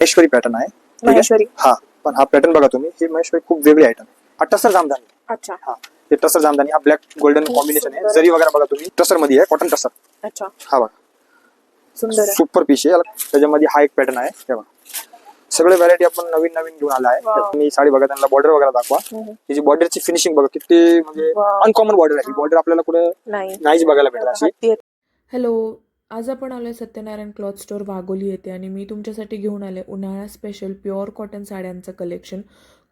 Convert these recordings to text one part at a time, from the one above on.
Maheshwari pattern आहे, ठीक आहे? महेश्वरी. हा, पण हा पॅटर्न बघा तुम्ही, ही महेश्वरी खूप वेगळी आयटम आहे. हा टसर जामदानी. अच्छा. हा, हे टसर जामदानी, हा ब्लॅक गोल्डन खूप कॉम्बिनेशन आहे. सुंदर. जरी वगैरे बघा तुम्ही, टसर मध्ये आहे, कॉटन टसर. अच्छा. हा बघा, सुंदर आहे. सुपर पीस आहे. त्याच्यामध्ये हा एक पॅटर्न आहे, हे बघा. सगळे व्हरायटी आपण नवीन नवीन घेऊन आला आहे. वाव. तुम्ही साडी बघा, त्यांना बॉर्डर वगैरे दाखवा. त्याची बॉर्डरची फिनिशिंग बघा, किती म्हणजे वाव. अनकॉमन बॉर्डर आहे. ही बॉर्डर आपल्याला कुठे नाही नाहीच बघायला भेटत अशी. हत्ती आहे. हॅलो, आज आपण आलोय सत्यनारायण क्लॉथ स्टोअर वाघोली येथे आणि मी तुमच्यासाठी घेऊन आले उन्हाळा स्पेशल प्युअर कॉटन साड्यांचं कलेक्शन.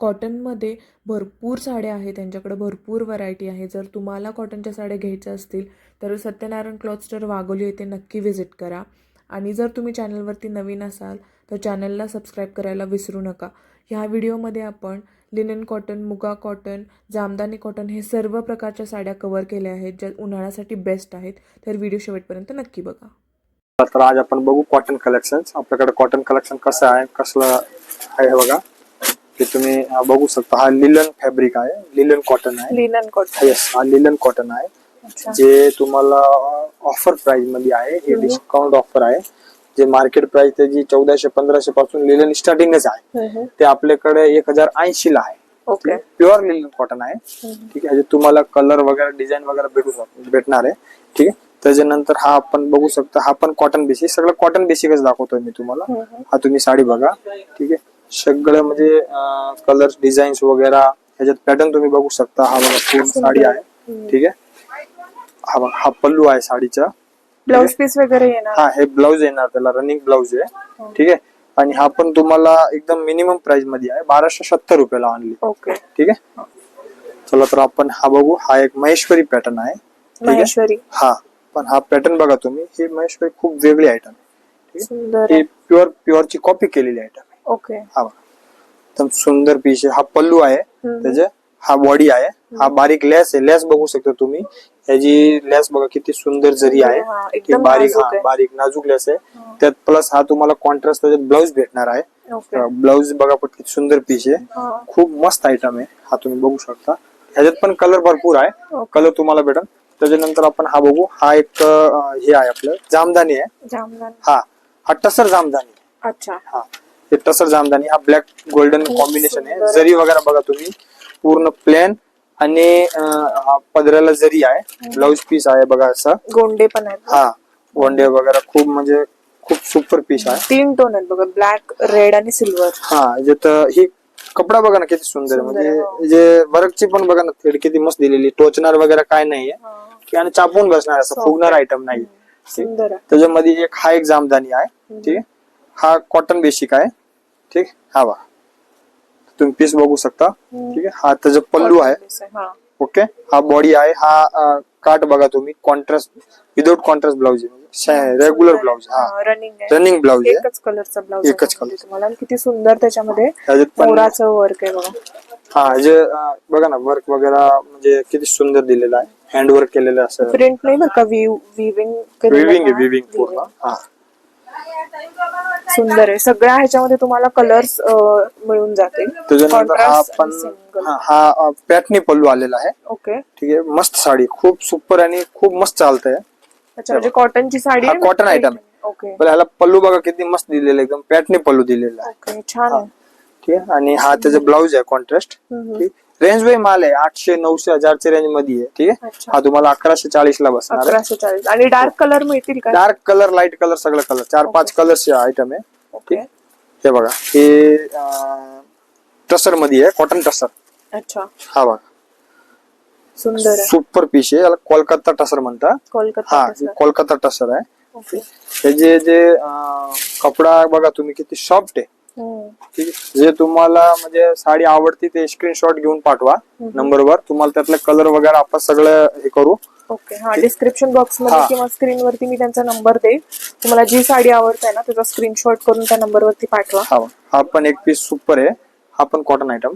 कॉटनमध्ये भरपूर साड्या आहेत, त्यांच्याकडे भरपूर व्हरायटी आहे. जर तुम्हाला कॉटनच्या साड्या घ्यायच्या असतील तर सत्यनारायण क्लॉथ स्टोअर वाघोली येथे नक्की व्हिजिट करा. आणि जर तुम्ही चॅनलवरती नवीन असाल तर चॅनलला सबस्क्राईब करायला विसरू नका. ह्या व्हिडिओमध्ये आपण लिनन कॉटन, मुगा कॉटन, जामदानी कॉटन हे सर्व प्रकारच्या साड्या कव्हर केल्या आहेत, ज्या उन्हाळ्यासाठी बेस्ट आहेत. तर व्हिडिओ शेवटपर्यंत नक्की बघा. तर आज आपण बघू कॉटन कलेक्शन. आपल्याकडे कॉटन कलेक्शन कसं आहे, कसलं आहे बघा, ते तुम्ही बघू शकता. हा लिलन फॅब्रिक आहे, लिलन कॉटन आहे. Linen cotton. येस, हा लिलन कॉटन आहे, अच्छा. जे तुम्हाला ऑफर प्राइस मध्ये आहे. हे डिस्काउंट ऑफर आहे. जे मार्केट प्राइस त्याची 1400-1500 पासून लिलन स्टार्टिंगच आहे. ते आपल्याकडे 1080 ला आहे. ओके. प्युअर लिलन कॉटन आहे, ठीक आहे. तुम्हाला कलर वगैरे डिझाईन वगैरे भेटणार आहे, ठीक आहे. त्याच्यानंतर हा आपण बघू शकता, हा पण कॉटन बेसिक, सगळं कॉटन बेसिकच दाखवतोय मी तुम्हाला. हा तुम्ही साडी बघा, ठीक आहे. सगळं म्हणजे कलर डिझाईन्स वगैरे ह्याच्यात पॅटर्न तुम्ही बघू शकता. हा बघा पूर्ण साडी आहे, ठीक आहे. हा बघा, हा पल्लू आहे साडीचा. ब्लाउज पीस वगैरे येणार. हा, हे ब्लाउज येणार, त्याला रनिंग ब्लाउज आहे, ठीक आहे. आणि हा पण तुम्हाला एकदम मिनिमम प्राइस मध्ये आहे, 1270 रुपयाला आणली. ओके, ठीक आहे. चला तर आपण हा बघू. हा एक महेश्वरी पॅटर्न आहे, ठीक आहे. महेश्वरी. हा, पण हा पॅटर्न बघा तुम्ही, ही महेश्वरी खूप वेगळी आयटम आहे. सुंदर ही आहे. प्युअरची कॉपी केलेली आयटम आहे. ओके. हा बघा, एकदम सुंदर पीस आहे. हा पल्लू आहे त्याचे, हा बॉडी आहे. हा बारीक लेस आहे, लेस बघू शकता तुम्ही. ह्याची लेस बघा किती सुंदर जरी आहे, हा, की एकदम बारीक, नाजूक हा आहे. बारीक नाजूक लेस आहे. त्यात प्लस हा तुम्हाला कॉन्ट्रास्ट त्याच्यात ब्लाउज भेटणार आहे. ओके. ब्लाउज बघा पण किती सुंदर पीस आहे. हा. खूप मस्त आयटम आहे. हा तुम्ही बघू शकता. ह्याच्यात पण कलर भरपूर आहे, कलर तुम्हाला भेटेल. त्याच्यानंतर आपण हा बघू. हा एक हे आहे आपलं जामदानी आहे. जामदानी. हा टसर जामदानी. अच्छा. हा, हे टसर जामदानी. हा ब्लॅक गोल्डन कॉम्बिनेशन आहे. जरी वगैरे बघा तुम्ही, पूर्ण प्लेन आणि पदराला जरी आहे. ब्लाउज पीस आहे बघा असं. गोंडे पण आहेत. हा, गोंडे वगैरे खूप म्हणजे खूप सुपर पीस आहे. 3 टोन आहेत बघा, ब्लॅक, रेड आणि सिल्वर. हा, ज्यात ही कपडा बघा ना किती सुंदर आहे. म्हणजे जे वर्कची पण बघा ना थेड किती मस्त दिलेली. टोचणार वगैरे काय नाहीये, आणि चापून बसणार, असं फुगणार आयटम नाही. सुंदर आहे. त्याच्यामध्ये हा एक जामदानी आहे, ठीक आहे. हा कॉटन बेसिक आहे, ठीक. हा बघा, तुम्ही पीस बघू शकता, ठीक आहे. हा त्याचा पल्लू आहे. हा. ओके. हा बॉडी आहे. हा काट बघा तुम्ही, कॉन्ट्रास्ट विदाउट कॉन्ट्रास्ट ब्लाउज आहे, रेग्युलर ब्लाउज. हा, रनिंग ब्लाउज आहे. एकच कलरचा ब्लाउज. एकच कलर. तुम्हाला किती सुंदर त्याच्यामध्ये त्याच्यात पण मोराचं वर्क आहे बघा. हा, जे बघा ना वर्क वगैरे म्हणजे किती सुंदर दिलेलं आहे. हँड वर्क केलेलं असं. प्रिंट नाही बघा, विविंग विविंग पूर्ण. हा, सुंदर आहे. सगळ्या ह्याच्यामध्ये तुम्हाला कलर्स मिळून जातील. त्याच्यानंतर हा पण हा पॅटनी पल्लू आलेला आहे. ओके. ठीक आहे. मस्त साडी, खूप सुपर आणि खूप मस्त चालतंय. अच्छा, म्हणजे कॉटनची साडी हा आहे. कॉटन आयटम आहे. ओके. पण ह्याला पल्लू बघा किती मस्त दिलेला, एकदम पॅटनी पल्लू दिलेला आहे. ओके, छान आहे. ठीक आहे. आणि हा त्याचा ब्लाउज आहे कॉन्ट्रास्ट. ठीक. रेंज वे माल आहे, 800, 900, 1000च्या रेंज मध्ये आहे. ठीक आहे. हा तुम्हाला 1140 ला बसणार. 1140. आणि डार्क कलर मिळतील का? डार्क कलर, लाईट कलर, सगळं कलर, 4-5 कलरचे आयटम आहे. ओके. हे बघा, हे टसर मध्ये आहे, कॉटन टसर. अच्छा. हा बघा, सुंदर आहे. सुपर पीस आहे. याला कोलकाता टसर म्हणतात. कोलकाता. हा, कोलकाता टसर आहे. ओके. हे जे कपडा बघा तुम्ही किती सॉफ्ट आहे. ठीक आहे. जे तुम्हाला म्हणजे साडी आवडती ते स्क्रीनशॉट घेऊन पाठवा नंबरवर. तुम्हाला त्यातले कलर वगैरे आपण सगळं हे करू. ओके. हा, डिस्क्रिप्शन बॉक्स मध्ये किंवा स्क्रीन वरती मी त्यांचा नंबर देईल. तुम्हाला जी साडी आवडते ना त्याचा स्क्रीनशॉट करून त्या नंबर वरती पाठवा. हा पण एक पीस सुपर आहे. हा पण कॉटन आयटम.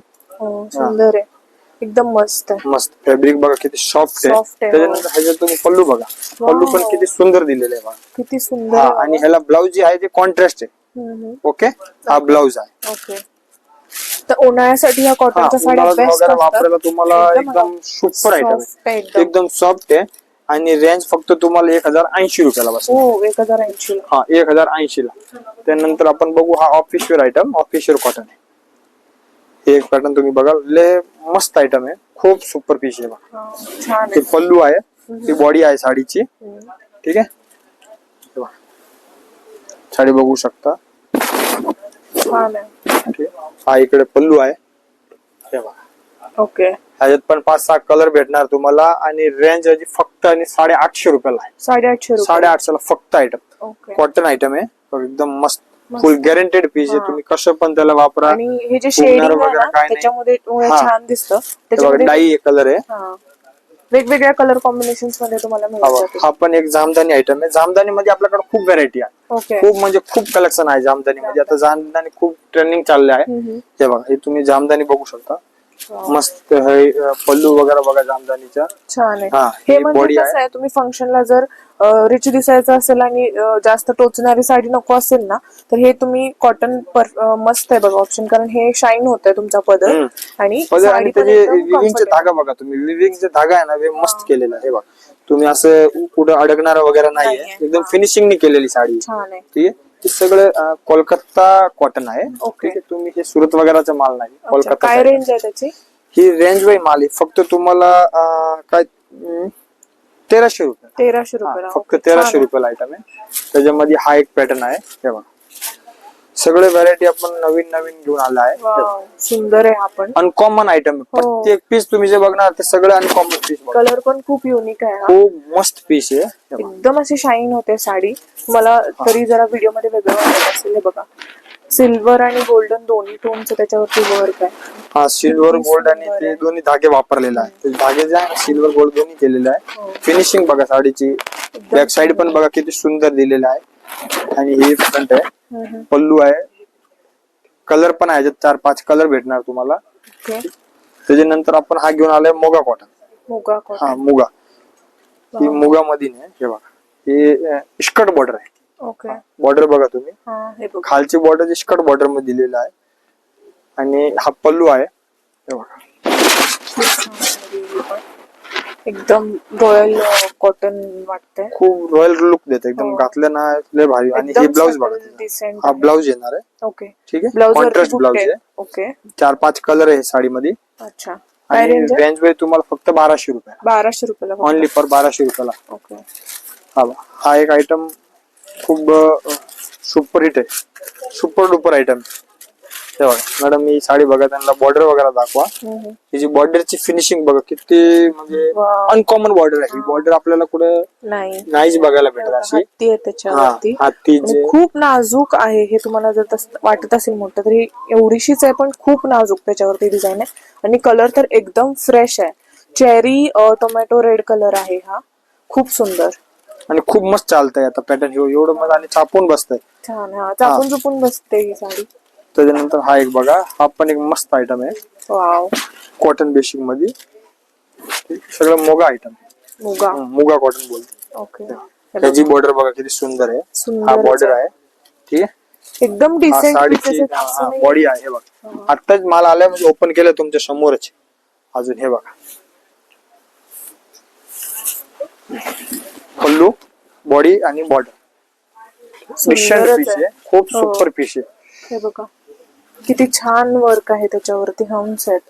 सुंदर आहे, एकदम मस्त आहे. मस्त फॅब्रिक बघा किती सॉफ्ट आहे. त्याच्यानंतर ह्याच्यात तुम्ही पल्लू बघा, पल्लू पण किती सुंदर दिलेलं आहे बघा. किती सुंदर. आणि ह्याला ब्लाउज जे आहे ते कॉन्ट्रास्ट आहे. ओके. हा ब्लाउज आहे. ओके. तर उन्हाळ्यासाठी ह्या कॉटनच्या साड्या बेस्ट वगैरे वापरायला तुम्हाला एकदम सुपर आयटम आहे. एकदम सॉफ्ट आहे आणि रेंज फक्त तुम्हाला 1080 रुपयाला बसेल. हो 1080. हा 1080 ला. त्यानंतर आपण बघू हा ऑफिशियल आयटम, ऑफिशियल कॉटन आहे. हे एक पॅटर्न तुम्ही बघा, लय मस्त आयटम आहे, खूप सुपर पीस आहे बघा. छान ते आहे. पल्लू आहे, ती बॉडी आहे साडीची. ठीक आहे, हे बघा. साडी बघू शकता. छान आहे. ठीक आहे. हा इकडे पल्लू आहे, हे बघा. ओके. ह्याच्यात पण 5-6 कलर भेटणार तुम्हाला आणि रेंज याची फक्त आणि 850 रुपयाला आहे. 850 रुपये. 850 ला फक्त आयटम. ओके. कॉटन आयटम आहे, एकदम मस्त फुल गॅरंटेड पीस आहे. तुम्ही कसं पण त्याला वापरा. आणि हे जे फुगणार शेडिंग आहे वगैरे ना काय नाही. त्याच्यामध्ये हा. छान दिसतं. हे बघा, त्याच्यामध्ये डाई कलर आहे. हा. वेगवेगळ्या कलर कॉम्बिनेशन्स मध्ये तुम्हाला मिळून जातील. हा पण एक जामदानी आयटम आहे. जामदानी मध्ये आपल्याकडे खूप व्हरायटी आहे. ओके. खूप म्हणजे खूप कलेक्शन आहे जामदानी मध्ये. आता जामदानी खूप ट्रेंडिंग चालले आहे. हे बघा, हे तुम्ही जामदानी बघू शकता. मस्त हे पल्लू वगैरे बघा जामदानीचा. छान आहे. हा, हे ही म्हणजे body कसं आहे, तुम्ही फंक्शनला जर रिच दिसायचं असेल आणि जास्त टोचणारी साडी नको असेल ना, तर हे तुम्ही कॉटन मस्त आहे बघा ऑप्शन, कारण हे शाईन होत आहे तुमचा पदर आणि आणि साडी पण त्याचे एकदम विविंगचे comfortable. धागा बघा तुम्ही. विविंगचे धागा आहे ना, हे मस्त केलेला आहे. हे बघा, तुम्ही असं कुठं अडकणार वगैरे नाहीये. नाहीये. एकदम फिनिशिंगनी केलेली साडी. छान आहे. ठीक आहे. हे सगळं कोलकाता कॉटन आहे. ओके. ठीक आहे. तुम्ही हे सुरत वगैरेचा माल नाही, अच्छा, कोलकाता. काय रेंज आहे त्याची? ही रेंज वाई माल आहे. फक्त तुम्हाला काय 1300 रुपये. 1300 हा, रुपयाला. फक्त ओके, 1300 छान आहे. रुपयाला आयटम आहे. त्याच्यामध्ये हा एक पॅटर्न आहे. हे बघा, सगळे व्हरायटी आपण नवीन नवीन घेऊन आला आहे. वाव, सुंदर आहे हा पण. अनकॉमन आयटम आहे. हो. प्रत्येक पीस तुम्ही जे बघणार ते सगळे अनकॉमन पीस. कलर पण खूप युनिक आहे हा. खूप मस्त पीस आहे. हे बघा. एकदम अशी शाईन होते साडी. मला तरी जरा व्हिडिओ मध्ये वेगळं वाटत असेल. हे बघा, सिल्वर आणि गोल्डन दोन्ही टोनचं त्याच्यावरती वर्क आहे. हा सिल्वर गोल्ड आणि ते दोन्ही धागे वापरलेले आहे. ते धागे जे आहे सिल्वर गोल्ड दोन्ही केलेले आहे. फिनिशिंग बघा साडीची. बॅक साइड पण बघा किती सुंदर दिलेलं आहे. आणि हे फ्रंट आहे, पल्लू आहे. कलर पण आहे, 4-5 कलर भेटणार तुम्हाला. ओके. त्याच्यानंतर आपण हा घेऊन आलोय मोगा कॉटन. मुगा कॉटन. हा मुगा. ही मुगा मध्ये नाही. हे बघा, हे स्कर्ट बॉर्डर आहे. ओके. बॉर्डर बघा तुम्ही. हा, हे बघा. खालची बॉर्डर स्कर्ट बॉर्डर मध्ये दिलेला आहे. आणि हा पल्लू आहे. हे बघा, एकदम रॉयल कॉटन वाटतंय. खूप रॉयल लुक देते एकदम. घातलं ना लय भारी. आणि हे ब्लाऊज बघा. डिसेंट. हा ब्लाऊज येणार आहे. ओके. ठीक आहे. ब्लाऊज कॉन्ट्रास्ट ब्लाऊज आहे. ओके. 4-5 कलर आहे साडीमध्ये. अच्छा. काय आणि रेंज आहे? रेंज वे तुम्हाला फक्त 1200 रुपये. 1200 रुपयाला फक्त. ओनली फॉर 1200 रुपयाला. ओके. हा बघा, हा एक आयटम खूप सुपर हिट आहे. Super duper item. हे बघा मॅडम, ही साडी बघा, त्यांना बॉर्डर वगैरे दाखवा. हिची बॉर्डरची फिनिशिंग बघा किती म्हणजे वाव. अनकॉमन बॉर्डर आहे. ही बॉर्डर आपल्याला कुठे नाही नाहीच बघायला भेटत अशी. हत्ती आहे त्याच्यावरती. हाती आणि जे खूप नाजूक आहे. हे तुम्हाला जर वाटत असेल मोठं तरी एवढीशीच आहे, पण खूप नाजूक त्याच्यावरती डिझाईन आहे. आणि कलर तर एकदम फ्रेश आहे. चेरी टोमॅटो रेड कलर आहे हा. खूप सुंदर आणि खूप मस्त चालतंय आता पॅटर्न. एवढं मस्त आणि छापून बसतंय. छान. हा, चापून चुपून बसते ही साडी. त्याच्यानंतर हा एक बघा, हा पण एक मस्त आयटम आहे. वाव. कॉटन बेसिक मध्ये. सगळं मोगा आयटम. मुगा. मुगा कॉटन बोलतो. ओके. त्याची बॉर्डर बघा किती सुंदर आहे. सुंदर हा बॉर्डर आहे. ठीक आहे. एकदम हा डिसेंट साडीची बॉडी आहे. हे बघा, आत्ताच माल आलाय म्हणजे ओपन केलं तुमच्या समोरच. अजून हे बघा, पल्लू, बॉडी आणि बॉर्डर. डिसेंट पीस आहे. खूप सुपर पीस आहे. हे बघा किती छान वर्क आहे त्याच्यावरती. हम्स आहेत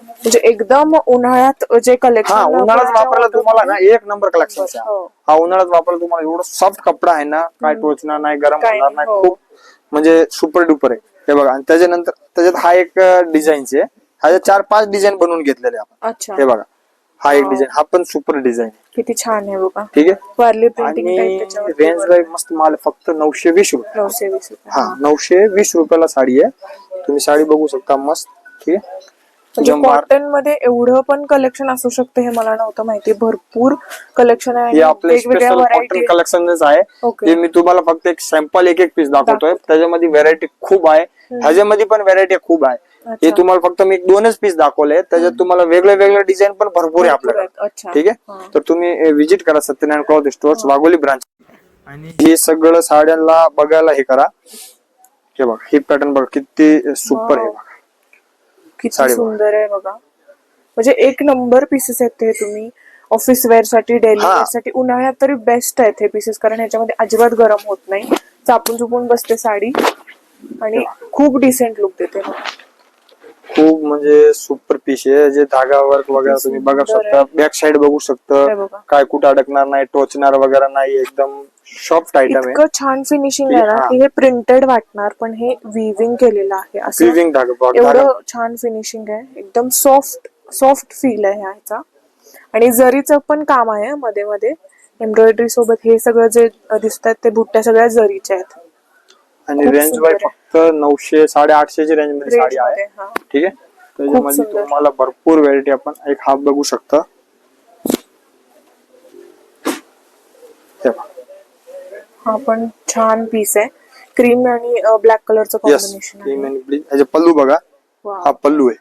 म्हणजे एकदम उन्हाळ्यात जे कलेक्शन. हा उन्हाळ्यात वापरायला तुम्हाला ना एक नंबर कलेक्शन आहे. हो. हा उन्हाळ्यात वापरायला तुम्हाला एवढं सॉफ्ट कपडा आहे ना, काय टोचणार नाही, गरम काय होणार नाही. हो. खूप म्हणजे सुपर डुपर आहे. हे बघा, आणि त्याच्यानंतर त्याच्यात हा एक डिझाईनचे ह्याच्या 4-5 डिझाईन बनवून घेतलेले आपण. अच्छा. हे बघा, हा एक डिझाईन, हा पण सुपर डिझाईन आहे. किती छान आहे बघा. ठीक आहे. वारली प्रिंटिंग टाइप आणि त्याच्यावरती. रेंज ला मस्त माल फक्त 920 रुपये. 920 रुपये. हा 920 रुपयाला साडी आहे. तुम्ही साडी बघू शकता मस्त. ठीक आहे. म्हणजे जंबार. कॉटन मध्ये एवढं पण कलेक्शन असू शकतं हे मला नव्हतं माहिती. भरपूर कलेक्शन आहे. हे आपले वेगवेगळ्या स्पेशल व्हरायटी. कॉटन कलेक्शनच आहे. ओके. ते मी तुम्हाला फक्त एक सॅम्पल एक पीस दाखवतोय. त्याच्यामध्ये व्हरायटी खूप आहे. ह्याच्यामध्ये पण व्हरायटी खूप आहे. हे तुम्हाला फक्त मी 2च पीस दाखवले. त्याच्यात तुम्हाला वेगळे वेगळे डिझाईन पण भरपूर आहे आपल्याकडे. अच्छा. ठीक आहे. तर तुम्ही विजिट करा Satyanarayan cloth stores Wagholi branch. आणि हे सगळं साड्यांना बघायला हे करा. हे बघा, ही पॅटर्न बघा किती सुपर आहे. किती सुंदर आहे बघा. म्हणजे एक नंबर पीसेस आहेत ते. तुम्ही ऑफिस वेअर साठी, डेली हा. वेअर साठी, उन्हाळ्यात तरी बेस्ट आहेत हे पीसेस, कारण ह्याच्यामध्ये अजिबात गरम होत नाही, चापून चुपून बसते साडी आणि खूप डिसेंट लुक देते बघा. खूप म्हणजे सुपर पीस आहे. जे धागा वर्क वगैरे तुम्ही बघू सुंदर शकता, आहे. बॅक साइड बघू हे शकता, बघा. काय कुठं अडकणार नाही, टोचणार वगैरे नाही, एकदम सॉफ्ट आयटम आहे. इतकं छान फिनिशिंग आहे ना हा. की हे प्रिंटेड वाटणार, पण हे विविंग केलेलं आहे असं. विविंग धागा एवढं छान फिनिशिंग आहे, एकदम सॉफ्ट सॉफ्ट फील आहे ह्याचा. आणि जरीचं पण काम आहे मध्ये मध्ये, एम्ब्रॉयडरी सोबत. हे सगळं जे दिसतात ते बुट्ट्या सगळ्या जरीच्या आहेत. आणि खूप रेंज सुंदर वाईज आहे. फक्त 900 850 ची रेंज मध्ये साडी आहे. मध्ये, हा. ठीक आहे, त्याच्यामध्ये सुंदर. तुम्हाला भरपूर व्हरायटी आपण एक हाफ बघू शकता. हे पहा. हा पण छान पीस आहे, क्रीम आणि ब्लॅक कलरचं येस, कॉम्बिनेशन क्रीम आहे. आणि ब्लॅक. ह्याचे पल्लू बघा, वाव. हा पल्लू आहे.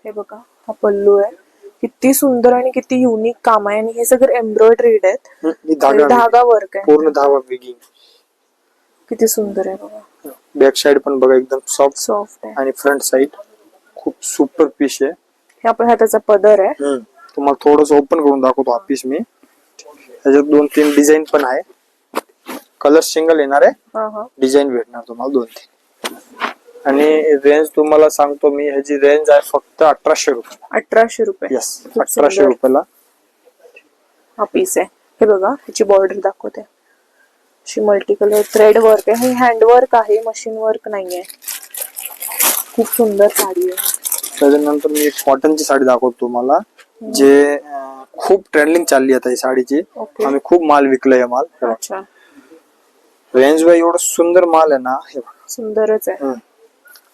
हे बघा, हा पल्लू आहे. किती सुंदर आणि किती युनिक काम आहे, आणि हे सगळं एम्ब्रॉयडरीड आहेत. ही धागा धागा वर्क आहे, पूर्ण धागा विगिंग. किती सुंदर आहे बघा. बॅक साइड पण बघा एकदम सॉफ्ट, सॉफ्ट आहे. आणि फ्रंट साइड खूप सुपर पीस आहे. हे आपण हाताचा पदर आहे. तुम्हाला थोडस ओपन करून दाखवतो हा पीस मी. त्याच्यात 2-3 डिझाईन पण आहे. कलर सिंगल येणार आहे, हा हा. डिझाईन भेटणार तुम्हाला 2-3. आणि रेंज तुम्हाला सांगतो मी, ह्याची रेंज आहे फक्त 1800 रुपये. 1800 रुपये. येस, खूप 1800 सुंदर. रुपयाला हा पीस आहे. हे बघा, ह्याची बॉर्डर दाखवते, अशी मल्टी कलर थ्रेड वर्क आहे. हे हँड वर्क आहे, मशीन वर्क नाहीये. खूप सुंदर साडी आहे. त्याच्यानंतर मी कॉटनची साडी दाखवतो तुम्हाला, जे खूप ट्रेंडिंग चालली आता ही साडीची. ओके. आम्ही खूप माल विकलाय हा माल. हे बघा. अच्छा, रेंज वाईज एवढं सुंदर माल आहे ना. हे बघा. सुंदरच आहे.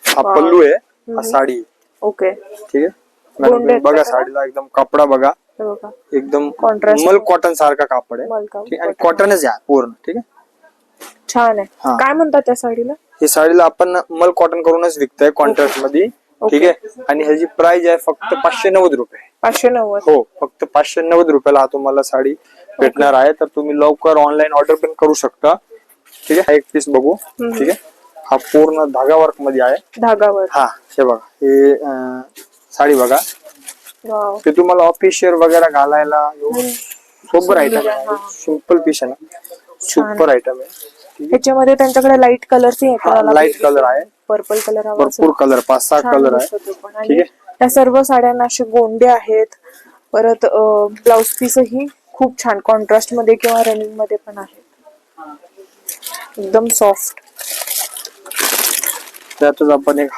हा वाव. पल्लू आहे, हा साडी आहे. ओके. ठीक आहे. गोंडे मॅडम आहेत बघा का साडीला एकदम कपडा बघा, हे बघा, एकदम Contrast. मल कॉटन सारखा कापड आहे. मलका ठीक आहे, आणि कॉटनच आहे पूर्ण. ठीक आहे. छान आहे. हा. काय म्हणतात त्या साडीला? ही साडीला आपण मल कॉटन करूनच विकतोय कॉन्ट्रास्ट मध्ये. ठीक आहे. आणि ह्याची प्राइस आहे फक्त 590 रुपये. 590. हो, फक्त 590 रुपयाला हा तुम्हाला साडी भेटणार आहे. तर तुम्ही लवकर ऑनलाईन ऑर्डर पण करू शकता. ठीक आहे. हा एक पीस बघू. ठीक आहे. हा पूर्ण धागा वर्क मध्ये आहे. धागावर. हा, हे बघा, हे साडी बघा. वाव. ते तुम्हाला ऑफिशियल वगैरे घालायला सोबर आयटम आहे. हा. सिंपल पीस आहे ना, सुपर आयटम आहे. ह्याच्यामध्ये त्यांच्याकडे लाईट कलर्स लाईट कलर आहे, पर्पल कलर हवा भरपूर कलर, 5-6 कलर आहे. ठीक आणि आहे. त्या सर्व साड्यांना असे गोंडे आहेत. परत ब्लाउज पीसही खूप छान कॉन्ट्रास्ट मध्ये किंवा रनिंग मध्ये पण आहेत, एकदम सॉफ्ट. त्यातच आपण एक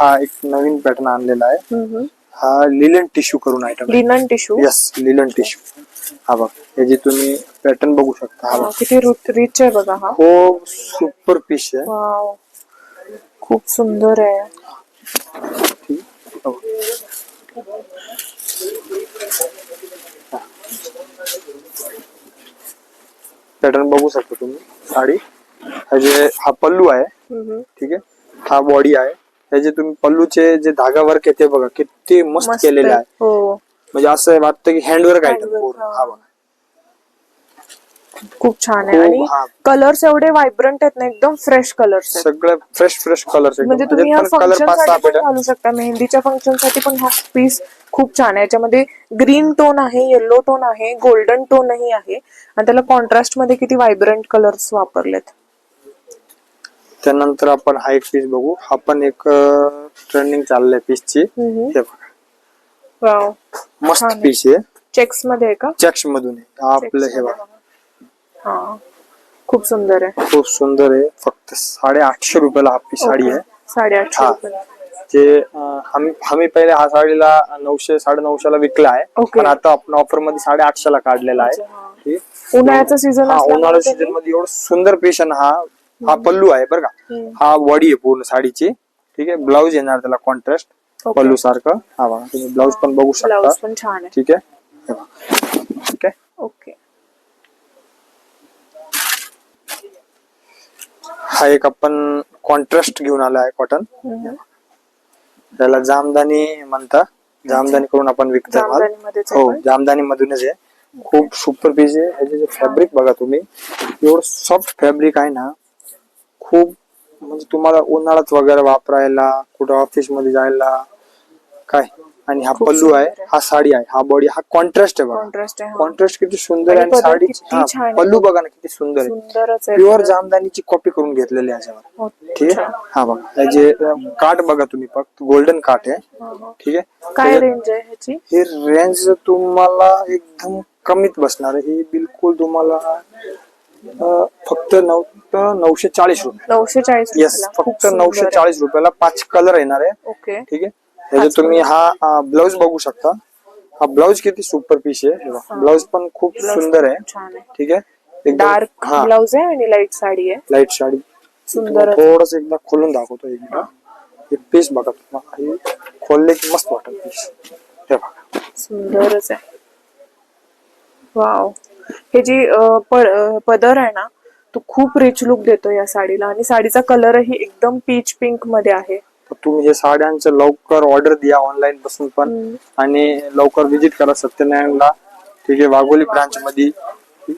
नवीन पॅटर्न आणलेला आहे. हा लिलन टिश्यू करून आयटम आहे. Linen tissue. Yes, linen tissue. हा बघ, याची तुम्ही पॅटर्न बघू शकता. हा बघ, किती रिच आहे बघा. हा खूप सुपर पीस आहे. वाव, खूप सुंदर आहे. पॅटर्न बघू शकता तुम्ही. साडी ह्याचे हा पल्लू आहे. ठीक आहे. हा बॉडी आहे. त्याचे तुम्ही पल्लूचे जे धागा वर्क आहे ते बघा, किती मस्त केलेलं आहे. हो, म्हणजे असं वाटतं की हँडवर्क आयटम Handwork, पूर्ण. हा. हा बघा, खूप छान आहे. खूप, आणि हा. कलर्स एवढे व्हायब्रंट आहेत ना, एकदम फ्रेश कलर्स आहेत. सगळं फ्रेश कलर. म्हणजे तुम्ही या फंक्शन साठी पण घालू शकता, मेहंदीच्या फंक्शन साठी पण हा पीस खूप छान आहे. याच्यामध्ये ग्रीन टोन आहे, येलो टोन आहे, गोल्डन टोनही आहे, आणि त्याला कॉन्ट्रास्ट मध्ये किती व्हायब्रंट कलर्स वापरलेत. त्यानंतर आपण हा एक पीस बघू. हा पण एक ट्रेंडिंग चाललंय पीसची. हे बघा, वाव, मस्त छान आहे. पीस आहे. चेक्स मध्ये आहे का? चेक्स मधून आहे. हा आपलं हे बघा, हा, खूप सुंदर आहे. खूप सुंदर आहे. फक्त 850 रुपयाला हा पीस साडी आहे. 850 हा. रुपये. जे आम्ही पहिले हा साडीला 900 950 ला विकला आहे. ओके. पण आता आपण ऑफर मध्ये 850 ला काढलेला आहे. अच्छा, हा. ठीक. उन्हाळ्याचा सीझन हा, उन्हाळ्याच्या सीझन मध्ये एवढं सुंदर पीस आहे ना. हा पल्लू आहे बरं का. हा बॉडी आहे पूर्ण साडीची. ठीक आहे. ब्लाऊज येणार त्याला कॉन्ट्रास्ट ओके. पल्लू सारखं. हा बघा, तुम्ही ब्लाऊज पण बघू शकता. ब्लाउज पण छान आहे. ठीक आहे. हे बघा. ठीक आहे. ओके. हा एक आपण कॉन्ट्रास्ट घेऊन आला आहे कॉटन. त्याला जामदानी म्हणता. जामदानी करून आपण विकतो माल. जामदानीमध्येच आहे हो, पण. जामदानी मधूनच आहे. खूप सुपर पीस आहे. ह्याचे जे फॅब्रिक बघा तुम्ही, एवढं सॉफ्ट फॅब्रिक आहे ना. खूप म्हणजे तुम्हाला उन्हाळ्यात वगैरे वापरायला, कुठं ऑफिस मध्ये जायला, काय आणि हा खूप पल्लू सुंदर आहे, आहे. हा साडी आहे, हा बॉडी, हा कॉन्ट्रास्ट आहे बघा. कॉन्ट्रास्ट आहे हा. कॉन्ट्रास्ट किती सुंदर आहे आणि आणि पदर साडी किती छान आहे. पल्लू बघा ना किती सुंदर आहे. सुंदरच आहे प्युअर पदर. जामदानीची कॉपी करून घेतलेली आहे याच्यावर. हो, ठीक आहे. हा बघा हे जे काठ बघा तुम्ही फक्त गोल्डन काठ आहे. हा, हा. ठीक आहे. काय रेंज आहे ह्याची? ही रेंज तुम्हाला एकदम कमीत बसणार आहे. ही बिलकुल तुम्हाला फक्त 940 रुपये. 940 येस, रुपयाला. खूप फक्त सुंदर 940 रुपयाला 5 कलर येणार आहे. आहे. ओके. ठीक आहे. त्याच्यात तुम्ही हा ब्लाउज बघू शकता. हा ब्लाउज किती सुपर पीस आहे. ब्लाउज पण खूप सुंदर आहे. छान आहे. ठीक आहे. एकदम डार्क हा ब्लाउज आहे आणि लाईट साडी आहे. लाईट साडी. सुंदर थोडस एकदा खोलून दाखवतो. एकदा हे पीस बघा तुम्हाला. हे खोलले की मस्त वाटत पीस. हे बघा सुंदरच आहे. वाव. हे जी पदर आहे ना तो खूप रिच लुक देतो या साडीला आणि साडीचा कलरही एकदम पीच पिंक मध्ये आहे. तर तुम्ही हे साड्यांचं लवकर ऑर्डर द्या ऑनलाईन पासून पण आणि लवकर विजिट करा सत्यनारायणला. ठीक आहे. वाघोली ब्रांच मध्ये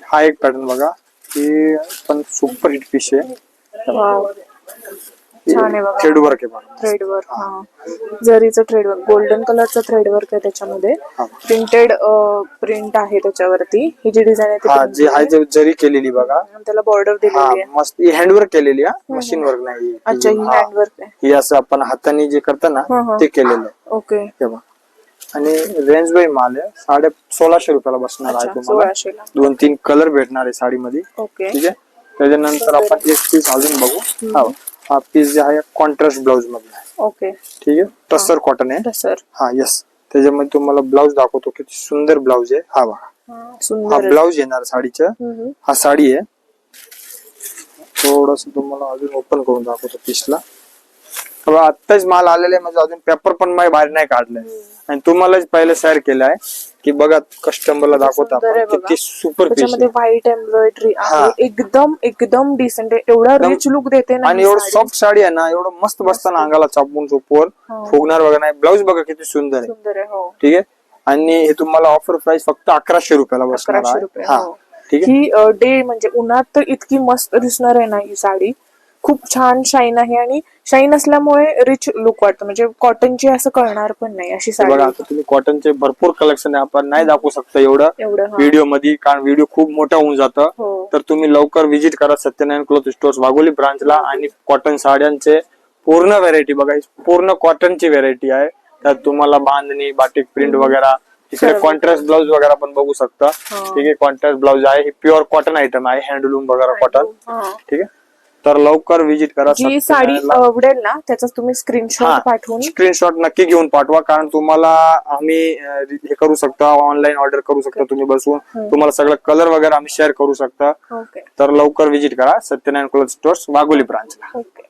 हा एक पॅटर्न बघा. ही पण सुपर हिट पीस आहे. वाव. छान आहे बघा. थ्रेड वर्क आहे बघा. Thread work. हा जरीचं थ्रेड वर्क, गोल्डन कलरचं थ्रेड वर्क आहे त्याच्यामध्ये. हा. प्रिंटेड प्रिंट आहे त्याच्यावरती. ही जी डिझाईन आहे ती हा printed जे आहे. आहे जे जरी केलेली बघा. आणि त्याला बॉर्डर हा दिलेली आहे. मस्त ही हँडवर्क केलेली हा मशीन वर्क नाही. अच्छा, ही हा. हँड वर्क आहे. ही असं आपण हाताने जे करतो ना हा, हा. ते केलेलं आहे. ओके. तेव्हा आणि रेंज बाय माल आहे. 1650 रुपयाला बसणार आहे अच्छा, तुम्हाला. 1600 ला. 2-3 कलर भेटणार आहे साडीमध्ये. ओके. ठीक आहे. त्याच्यानंतर आपण एक पीस अजून बघू. हा पीस जे आहे कॉन्ट्रास्ट ब्लाउज मध्ये आहे. ओके. ठीक आहे. टसर कॉटन आहे. सर. हा येस. त्याच्यामध्ये तुम्हाला ब्लाउज दाखवतो किती सुंदर ब्लाउज आहे. हा बघा हा सुंदर आहे. ब्लाउज येणार साडीचं. हम्म. हा साडी आहे. थोडस तुम्हाला अजून ओपन करून दाखवतो पीसला. आत्ताच माल आलेला आहे म्हणजे अजून पेपर पण मी बाहेर नाही काढलाय आणि तुम्हालाच पहिले शेअर केलाय की बघा कस्टमरला दाखवता सुंदर आहे आपण बघा. किती सुपर पीस त्याच्यामध्ये व्हाईट एम्ब्रॉयडरी आहे. हा. एकदम एकदम डिसेंट आहे. एवढा रिच लुक देते ना आणि ही एवढं साडी. सॉफ्ट साडी आहे ना. एवढं मस्त बसताना अंगाला चापून चोपवर हा. फुगणार वगैरे नाही. ब्लाऊज बघा किती सुंदर आहे. सुंदर आहे. हो. ठीक आहे. आणि हे तुम्हाला ऑफर प्राइस फक्त 1100 रुपयाला बसणार 1100 आहे. रुपये. हा हो. ठीक आहे. ही डे म्हणजे उन्हात तर इतकी मस्त दिसणार आहे ना ही साडी. खूप छान शाईन आहे आणि शाईन असल्यामुळे रिच लुक वाटतं. म्हणजे कॉटनची असं कळणार पण नाही अशी हे साडी. बघा आता तुम्ही कॉटनचे भरपूर कलेक्शन आहे. आपण नाही दाखवू शकता एवढं एवढं हा. व्हिडिओ मध्ये कारण व्हिडिओ खूप मोठा होऊन जातं. हो. तर तुम्ही लवकर विजिट करा सत्यनारायण क्लॉथ स्टोअर्स वाघोली ब्रांचला. आणि कॉटन साड्यांचे पूर्ण व्हरायटी बघा. पूर्ण कॉटनची व्हरायटी आहे. त्यात तुम्हाला बांधणी बाटिक प्रिंट वगैरे. इकडे सर्व. कॉन्ट्रास्ट ब्लाउज वगैरे पण बघू शकता. ठीक आहे. कॉन्ट्रास्ट ब्लाउज आहे. हे प्युअर कॉटन आयटम आहे. हँडलूम वगैरे कॉटन. हा. ठीक आहे. तर लवकर विजिट करा जी साडी सत्यनारायणला. आवडेल ना त्याचा तुम्ही स्क्रीनशॉट पाठवून स्क्रीनशॉट नक्की घेऊन पाठवा कारण तुम्हाला आम्ही हे करू शकता. ऑनलाईन ऑर्डर करू शकता तुम्ही बसून. तुम्हाला सगळं कलर वगैरे आम्ही शेअर करू शकता. ओके. तर लवकर विजिट करा सत्यनारायण क्लॉथ स्टोअर्स वाघोली ब्रांचला. ओके.